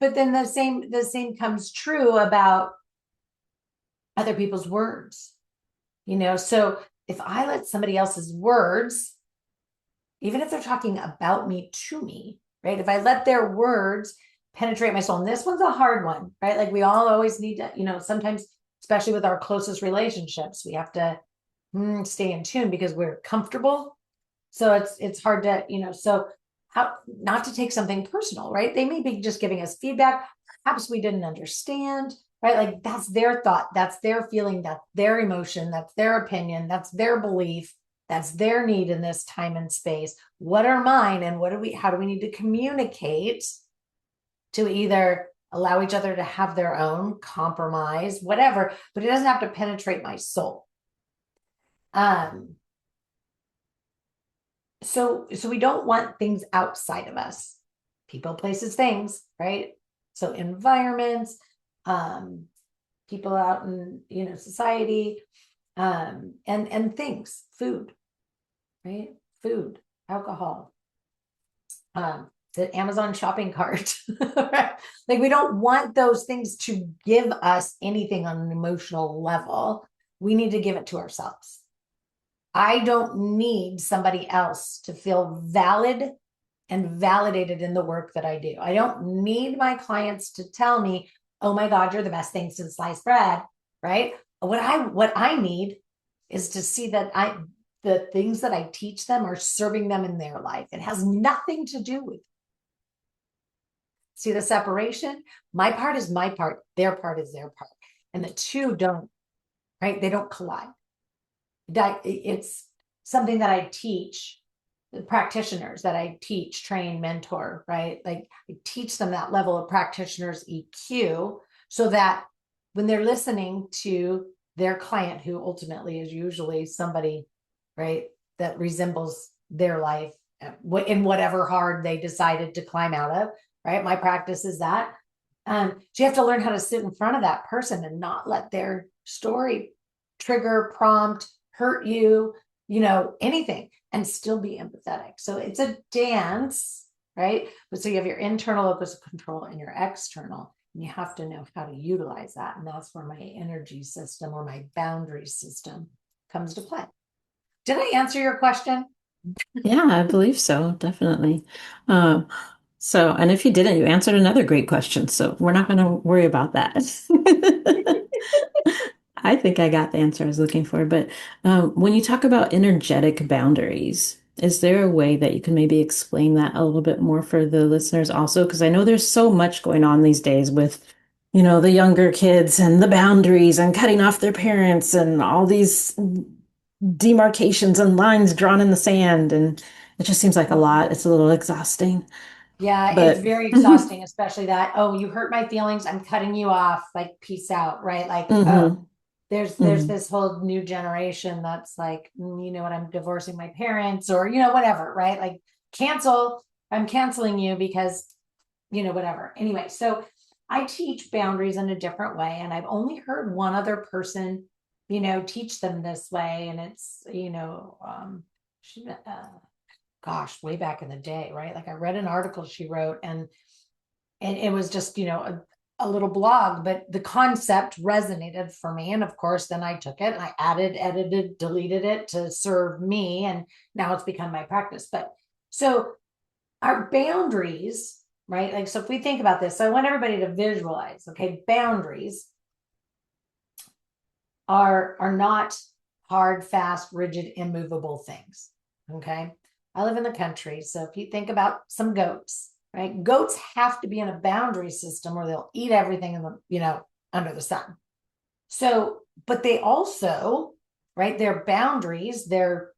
but then the same comes true about other people's words, so if I let somebody else's words, even if they're talking about me to me, right? If I let their words penetrate my soul, and this one's a hard one, right? Like we all always need to, sometimes, especially with our closest relationships, we have to stay in tune because we're comfortable. So it's hard to, so how not to take something personal, right? They may be just giving us feedback. Perhaps we didn't understand, right? Like that's their thought, that's their feeling, that's their emotion, that's their opinion, that's their belief, that's their need in this time and space. What are mine, and how do we need to communicate to either allow each other to have their own compromise, whatever, but it doesn't have to penetrate my soul. Um, so we don't want things outside of us, people, places, things, right? So environments, um, people out in society, and things, food, right? Food, alcohol, the Amazon shopping cart. Right? Like we don't want those things to give us anything on an emotional level. We need to give it to ourselves. I don't need somebody else to feel valid and validated in the work that I do. I don't need my clients to tell me, "Oh my God, you're the best thing since sliced bread," right? What I need is to see that the things that I teach them are serving them in their life. It has nothing to do with, see the separation. My part is my part, their part is their part, and the two don't, right? They don't collide. It's something that I teach the practitioners, that I teach, train, mentor, right? Like I teach them that level of practitioner's EQ so that when they're listening to their client, who ultimately is usually somebody, right, that resembles their life in whatever hard they decided to climb out of, right? My practice is that. So you have to learn how to sit in front of that person and not let their story trigger, prompt, hurt you, anything, and still be empathetic. So it's a dance, right? But so you have your internal locus of control and your external, and you have to know how to utilize that. And that's where my energy system or my boundary system comes to play. Did I answer your question? Yeah, I believe so, definitely. Um, and if you didn't, you answered another great question, so we're not going to worry about that. I think I got the answer I was looking for, but when you talk about energetic boundaries, is there a way that you can maybe explain that a little bit more for the listeners also? Because I know there's so much going on these days with, the younger kids and the boundaries and cutting off their parents and all these demarcations and lines drawn in the sand. And it just seems like a lot. It's a little exhausting, Yeah, it's but very exhausting, especially that, "Oh, you hurt my feelings, I'm cutting you off, like peace out," right? Like, oh, hmm there's hmm this whole new generation that's like, you know what, I'm divorcing my parents, or whatever, right? Like cancel, I'm canceling you because, whatever. Anyway, so I teach boundaries in a different way. And I've only heard one other person, teach them this way. And it's, she, gosh, way back in the day, right? Like I read an article she wrote and it was just, a little blog, but the concept resonated for me. And of course, then I took it and I added, edited, deleted it to serve me. And now it's become my practice. But so our boundaries, right? Like, so if we think about this, so I want everybody to visualize, okay, boundaries are not hard, fast, rigid, immovable things. Okay. I live in the country. So if you think about some goats, right? Goats have to be in a boundary system or they'll eat everything in the, under the sun. So, but they also, right, their boundaries, their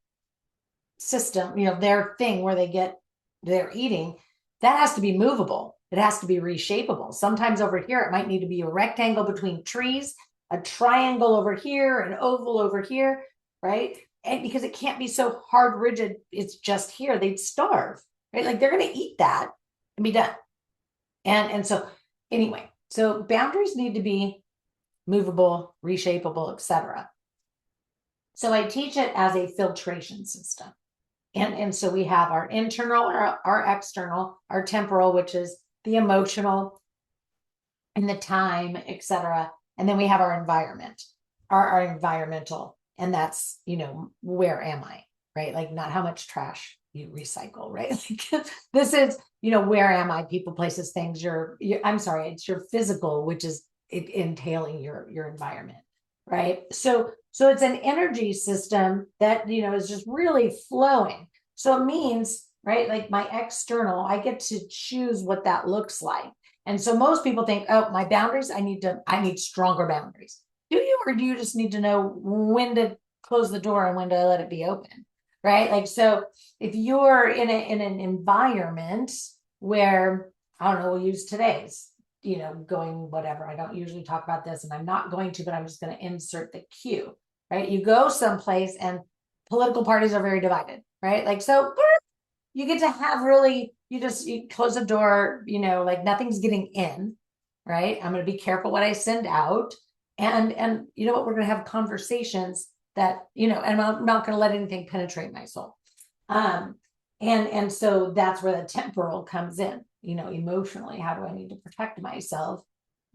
system, their thing where they get their eating, that has to be movable. It has to be reshapeable. Sometimes over here, it might need to be a rectangle between trees, a triangle over here, an oval over here, right? And because it can't be so hard, rigid, it's just here, they'd starve, right? Like they're going to eat that and be done. And so anyway, so boundaries need to be movable, reshapeable, etc. So I teach it as a filtration system. And so we have our internal, our external, our temporal, which is the emotional and the time, etc. And then we have our environment, our environmental, and that's, where am I, right? Like not how much trash you recycle, right? Like, this is, where am I? People, places, things. I'm sorry, it's your physical, which is entailing your environment, right? So it's an energy system that is just really flowing. So it means, right, like my external, I get to choose what that looks like. And so most people think, oh, my boundaries, I need stronger boundaries. Do you, or do you just need to know when to close the door and when to let it be open? Right? Like, so if you're in an environment where, I don't know, we'll use today's, going whatever. I don't usually talk about this and I'm not going to, but I'm just going to insert the cue, right? You go someplace and political parties are very divided, right? Like, so you get to have really, you close the door, like nothing's getting in, right? I'm going to be careful what I send out. And you know what? We're going to have conversations that, and I'm not going to let anything penetrate my soul. And so that's where the temporal comes in, emotionally, how do I need to protect myself?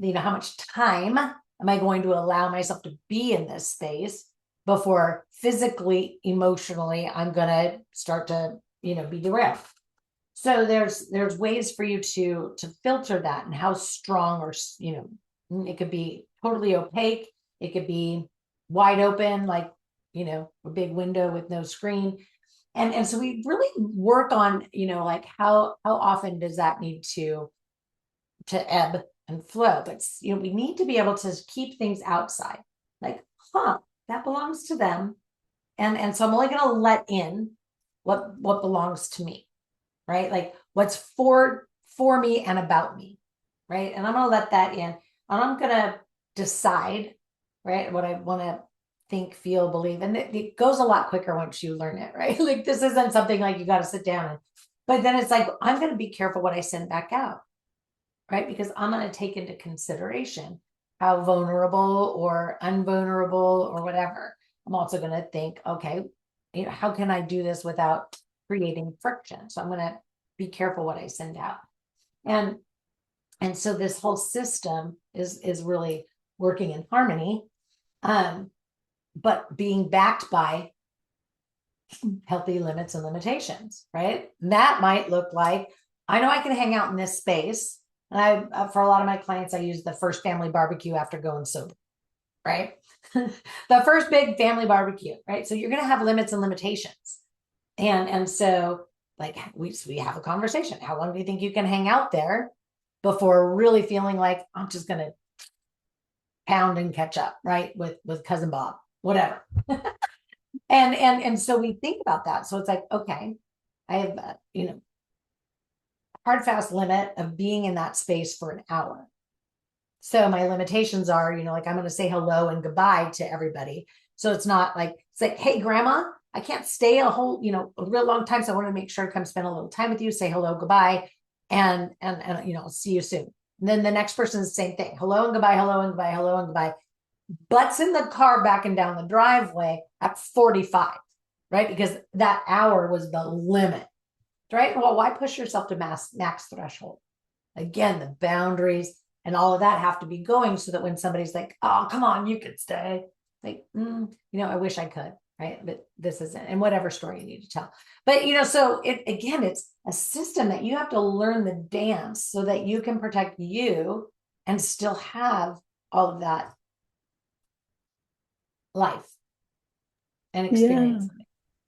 How much time am I going to allow myself to be in this space before physically, emotionally, I'm going to start to, be derailed. So there's ways for you to filter that and how strong, or, it could be totally opaque. It could be wide open, like, a big window with no screen. And so we really work on, like how often does that need to ebb and flow? But, we need to be able to keep things outside, like, that belongs to them. And so I'm only going to let in what belongs to me, right? Like what's for me and about me, right? And I'm going to let that in, and I'm going to decide, right, what I want to think, feel, believe. And it goes a lot quicker once you learn it, right? Like this isn't something like you got to sit down and, but then it's like, I'm going to be careful what I send back out, right? Because I'm going to take into consideration how vulnerable or unvulnerable or whatever. I'm also going to think, okay, how can I do this without creating friction? So I'm going to be careful what I send out. And so this whole system is really working in harmony, but being backed by healthy limits and limitations, right? That might look like, I know I can hang out in this space. And for a lot of my clients, I use the first family barbecue after going sober, right? The first big family barbecue, right? So you're going to have limits and limitations. And so like we have a conversation. How long do you think you can hang out there before really feeling like I'm just going to pound and catch up, right? With cousin Bob, whatever. And so we think about that. So it's like, okay, I have hard fast limit of being in that space for an hour. So my limitations are, like I'm going to say hello and goodbye to everybody. So it's not like, it's like, hey, grandma, I can't stay a whole, a real long time. So I want to make sure I come spend a little time with you, say hello, goodbye, and see you soon. And then the next person is the same thing. Hello and goodbye, hello and goodbye, hello and goodbye. Butts in the car backing down the driveway at 45, right? Because that hour was the limit, right? Well, why push yourself to max threshold? Again, the boundaries and all of that have to be going so that when somebody's like, oh, come on, you could stay. Like, I wish I could, right? But this isn't, and whatever story you need to tell. But, so it's a system that you have to learn the dance so that you can protect you and still have all of that life and Yeah. experience.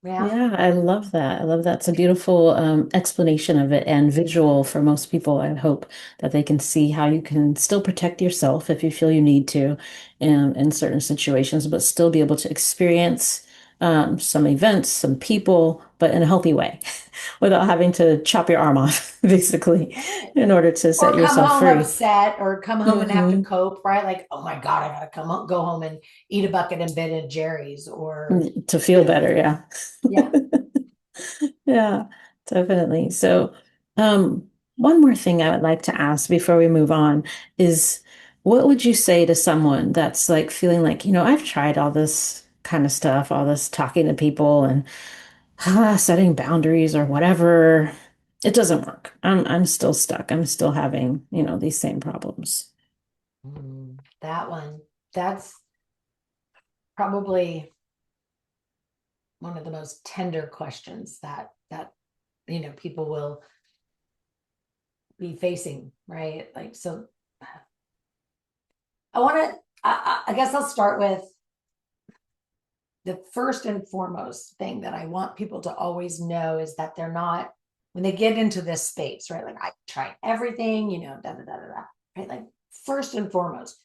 Yeah. Yeah, I love that. I love that. It's a beautiful explanation of it and visual for most people. I hope that they can see how you can still protect yourself if you feel you need to in certain situations, but still be able to experience some events, some people, but in a healthy way without having to chop your arm off, basically, Right. in order to set Or come yourself home free. upset or come home and have to Hmm. cope, right? Like, oh my God, I gotta go home and eat a bucket of Ben and Jerry's or, To feel better, yeah. yeah. Yeah, definitely. So, um, one more thing I would like to ask before we move on is what would you say to someone that's like feeling like, I've tried all this kind of stuff, all this talking to people and setting boundaries or whatever. It doesn't work. I'm still stuck. I'm still having, these same problems. That one, that's probably one of the most tender questions that people will be facing, right? Like, so I want to, I guess I'll start with the first and foremost thing that I want people to always know is that they're not, when they get into this space, right? Like, I tried everything, da da da da da, right? Like, first and foremost,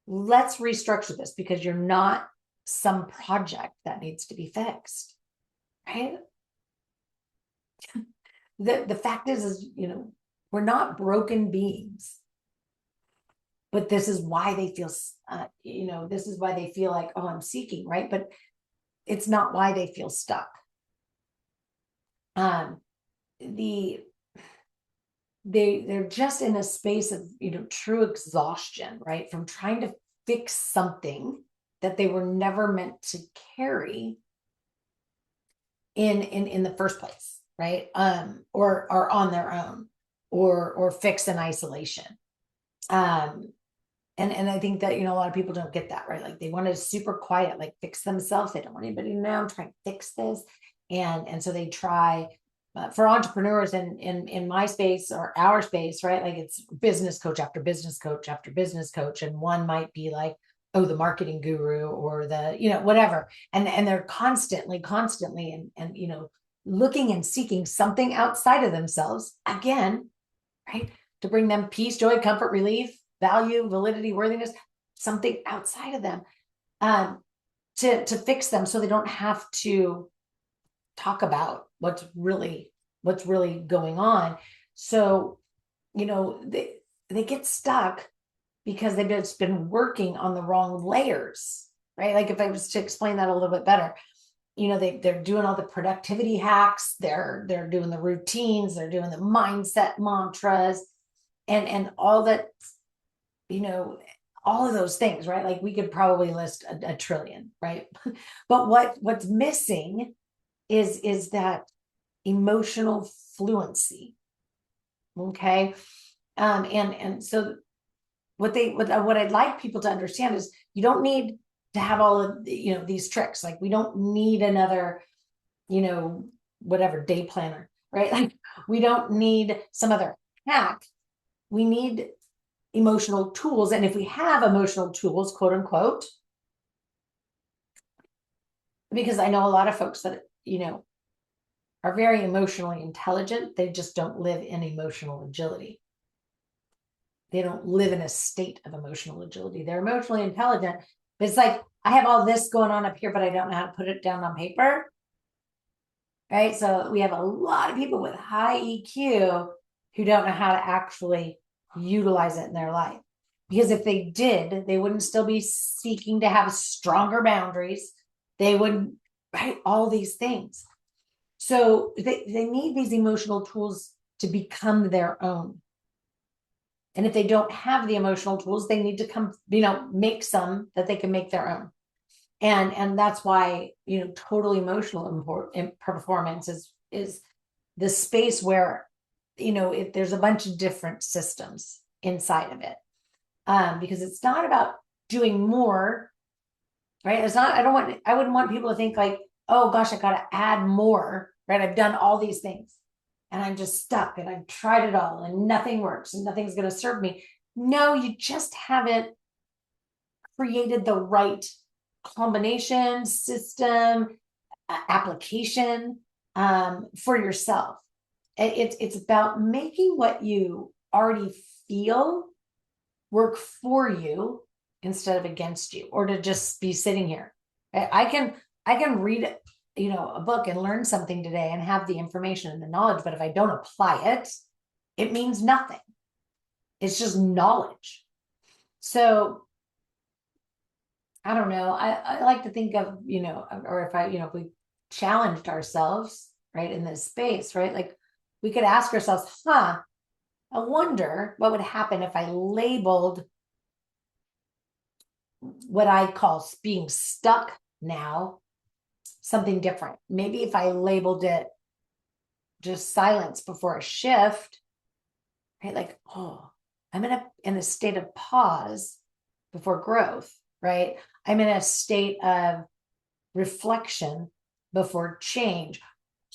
let's restructure this because you're not some project that needs to be fixed, right? The fact is, we're not broken beings, but this is why they feel, this is why they feel like, oh, I'm seeking, right? But it's not why they feel stuck. Um, the they're just in a space of true exhaustion, right, from trying to fix something that they were never meant to carry in the first place, right? Or on their own, or fix in isolation. um and I think that a lot of people don't get that, right? Like, they want to super quiet, like, fix themselves. They don't want anybody to know I'm trying to fix this. And so they try, for entrepreneurs in my space or our space, right? Like, it's business coach after business coach after business coach, and one might be like, oh, the marketing guru or the whatever, and they're constantly and looking and seeking something outside of themselves again, right? To bring them peace, joy, comfort, relief, value, validity, worthiness, something outside of them, to fix them so they don't have to talk about what's really going on. So, they get stuck because they've just been working on the wrong layers, right? Like, if I was to explain that a little bit better, they're doing all the productivity hacks, they're doing the routines, they're doing the mindset mantras, and all that, you know all of those things, right? Like, we could probably list a trillion, right? But what's missing is that emotional fluency. Okay. And so what I'd like people to understand is, you don't need to have all of these tricks. Like, we don't need another, whatever day planner, right? Like, we don't need some other hack. We need emotional tools. And if we have emotional tools, quote unquote, because I know a lot of folks that, are very emotionally intelligent, they just don't live in emotional agility. They don't live in a state of emotional agility. They're emotionally intelligent, but it's like, I have all this going on up here, but I don't know how to put it down on paper. Right. So we have a lot of people with high EQ who don't know how to actually utilize it in their life. Because if they did, they wouldn't still be seeking to have stronger boundaries. They would, right? All these things. So they need these emotional tools to become their own. And if they don't have the emotional tools, they need to come, make some that they can make their own. And that's why, total emotional performance is the space where, if there's a bunch of different systems inside of it. Because it's not about doing more, right? It's not, I wouldn't want people to think like, oh gosh, I got to add more, right? I've done all these things and I'm just stuck and I've tried it all and nothing works and nothing's going to serve me. No, you just haven't created the right combination, system, application for yourself. It's about making what you already feel work for you instead of against you, or to just be sitting here. I can read a book and learn something today and have the information and the knowledge, but if I don't apply it, it means nothing. It's just knowledge. So I don't know. I like to think of, or if we challenged ourselves, right, in this space, right? Like we could ask ourselves, I wonder what would happen if I labeled what I call being stuck now something different. Maybe if I labeled it just silence before a shift, right? Like, oh, I'm in a state of pause before growth, right? I'm in a state of reflection before change.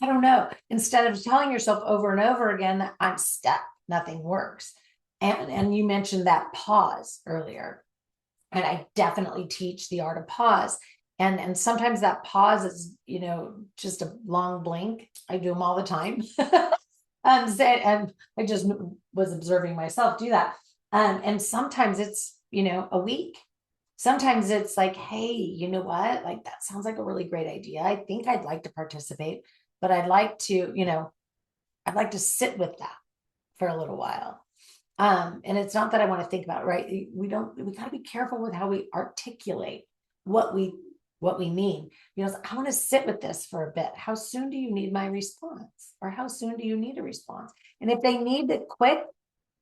I don't know. Instead of telling yourself over and over again that I'm stuck, nothing works. And you mentioned that pause earlier. And I definitely teach the art of pause. And sometimes that pause is, just a long blink. I do them all the time. And I just was observing myself do that. And sometimes it's, a week. Sometimes it's like, hey, you know what? Like that sounds like a really great idea. I think I'd like to participate, but I'd like to sit with that for a little while. And it's not that I want to think about it, right? We got to be careful with how we articulate what we mean. I want to sit with this for a bit. How soon do you need my response? Or how soon do you need a response? And if they need it quick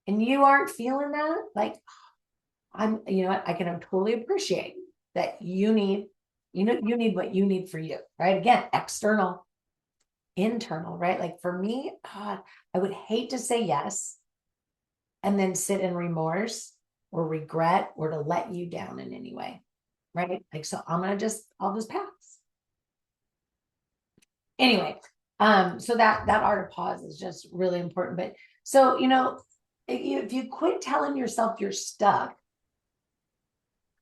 and you aren't feeling that, like I can totally appreciate that you need what you need for you, right? Again, external, internal, right? Like for me, God, I would hate to say yes and then sit in remorse or regret or to let you down in any way, right? Like, so I'll just pass. Anyway, so that art of pause is just really important. But so, if you quit telling yourself you're stuck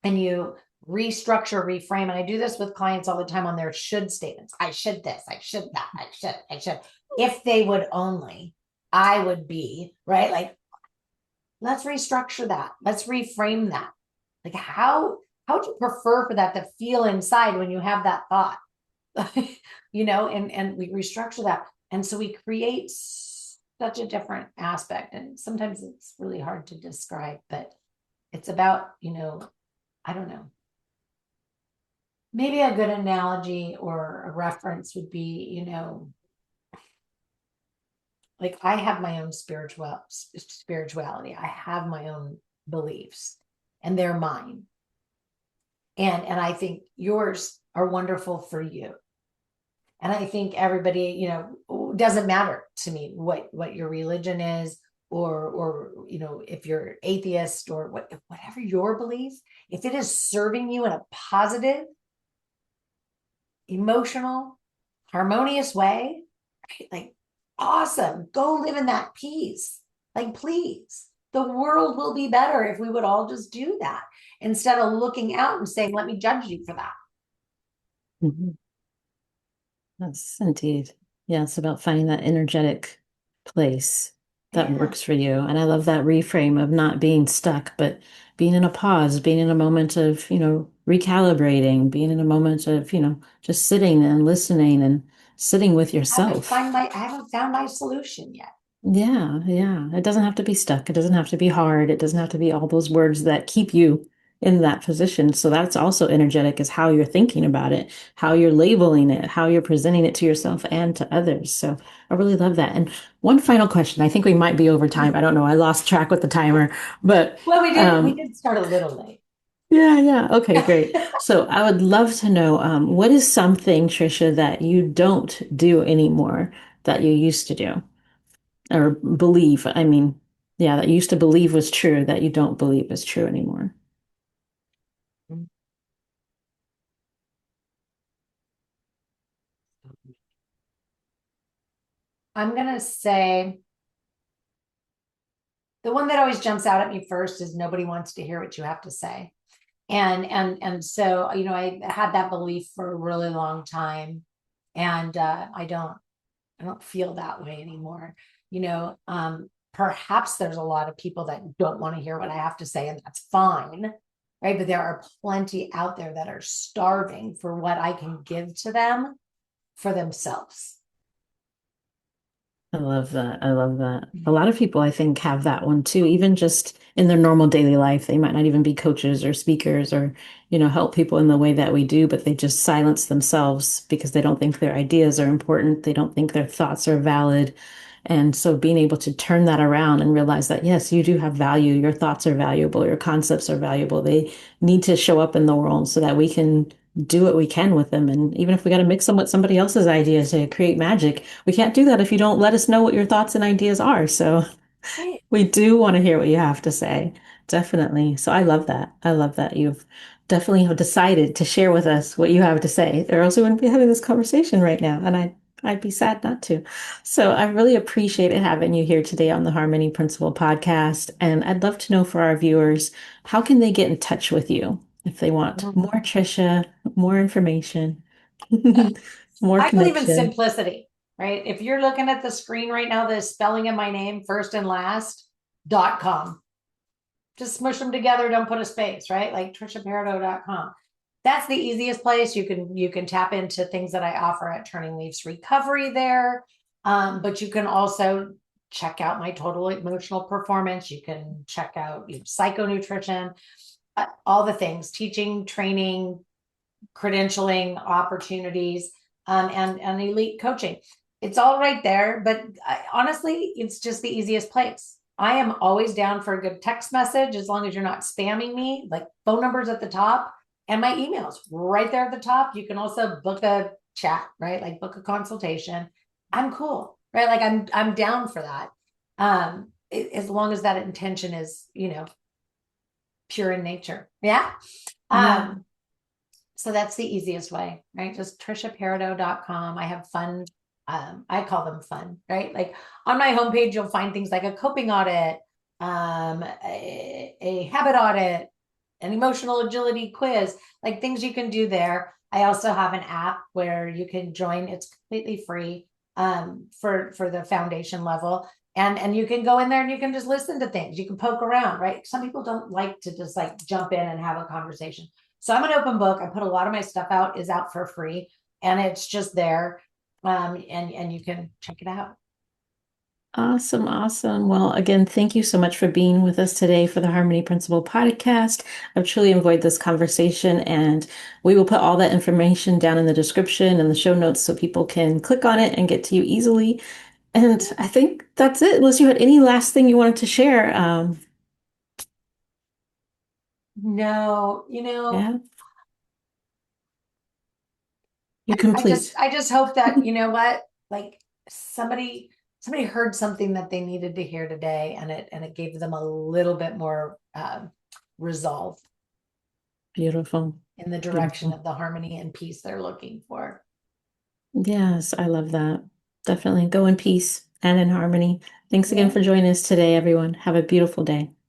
and you restructure, reframe, and I do this with clients all the time on their should statements. I should this, I should that, I should. If they would only, I would be, right? Like, let's restructure that. Let's reframe that. Like, how do you prefer for that to feel inside when you have that thought? And we restructure that. And so we create such a different aspect. And sometimes it's really hard to describe, but it's about, I don't know. Maybe a good analogy or a reference would be, like I have my own spirituality. I have my own beliefs and they're mine. And I think yours are wonderful for you. And I think everybody, doesn't matter to me what your religion is, or if you're atheist or whatever your belief, if it is serving you in a positive, emotional, harmonious way, right? Like awesome, go live in that peace. Like please, the world will be better if we would all just do that instead of looking out and saying, let me judge you for that. Mhm. Yes, indeed. Yeah, it's about finding that energetic place that Yeah. works for you. And I love that reframe of not being stuck, but being in a pause, being in a moment of, recalibrating, being in a moment of, just sitting and listening and sitting with yourself. I haven't found my solution yet. Yeah, yeah. It doesn't have to be stuck. It doesn't have to be hard. It doesn't have to be all those words that keep you, in that position. So that's also energetic is how you're thinking about it, how you're labeling it, how you're presenting it to yourself and to others. So I really love that. And one final question. I think we might be over time. I don't know. I lost track with the timer, but Well, we um, did start a little late. yeah, yeah. Okay, great. So I would love to know what is something, Tricia, that you don't do anymore that you used to do or believe? I mean, yeah, that you used to believe was true that you don't believe is true anymore. I'm gonna say the one that always jumps out at me first is nobody wants to hear what you have to say. And so, I had that belief for a really long time. And I don't feel that way anymore. Perhaps there's a lot of people that don't want to hear what I have to say, and that's fine, right? But there are plenty out there that are starving for what I can give to them for themselves. I love that. I love that. A lot of people, I think, have that one too, even just in their normal daily life. They might not even be coaches or speakers or, help people in the way that we do, but they just silence themselves because they don't think their ideas are important. They don't think their thoughts are valid. And so being able to turn that around and realize that, yes, you do have value. Your thoughts are valuable. Your concepts are valuable. They need to show up in the world so that we can do what we can with them. And even if we got to mix them with somebody else's ideas to create magic, we can't do that if you don't let us know what your thoughts and ideas are. So Right. we do want to hear what you have to say. Definitely. So I love that. I love that you've definitely have decided to share with us what you have to say, or else we wouldn't be having this conversation right now. And I'd be sad not to. So I really appreciated having you here today on the Harmony Principle podcast. And I'd love to know for our viewers, how can they get in touch with you if they want more Trisha, more information, more I believe in connection? simplicity, right? If you're looking at the screen right now, the spelling of my name, first and last.com. Just smush them together, don't put a space, right? Like triciaparido.com. That's the easiest place. You can tap into things that I offer at Turning Leaves Recovery there. But you can also check out my total emotional performance. You can check out psychonutrition, all the things, teaching, training, credentialing opportunities, and elite coaching. It's all right there, but honestly, it's just the easiest place. I am always down for a good text message as long as you're not spamming me, like phone numbers at the top and my emails right there at the top. You can also book a chat, right? Like book a consultation. I'm cool, right? Like I'm down for that. As long as that intention is, pure in nature. Yeah. Yeah. Um, so that's the easiest way, right? Just triciaparido.com. I have fun. I call them fun, right? Like on my homepage, you'll find things like a coping audit, a habit audit, an emotional agility quiz, like things you can do there. I also have an app where you can join. It's completely free for the foundation level. And you can go in there and you can just listen to things. You can poke around, right? Some people don't like to just like jump in and have a conversation. So I'm an open book. I put a lot of my stuff out is out for free and it's just there. And you can check it out. Awesome, awesome. Well, again, thank you so much for being with us today for the Harmony Principle podcast. I've truly enjoyed this conversation, and we will put all that information down in the description and the show notes so people can click on it and get to you easily. And I think that's it, unless you had any last thing you wanted to share. No, Yeah, you're I just complete. I just hope that what, like somebody heard something that they needed to hear today, and it gave them a little bit more resolve Beautiful, in the direction beautiful. of the harmony and peace they're looking for. Yes, I love that. Definitely go in peace and in harmony. Thanks again Yeah. for joining us today, everyone. Have a beautiful day.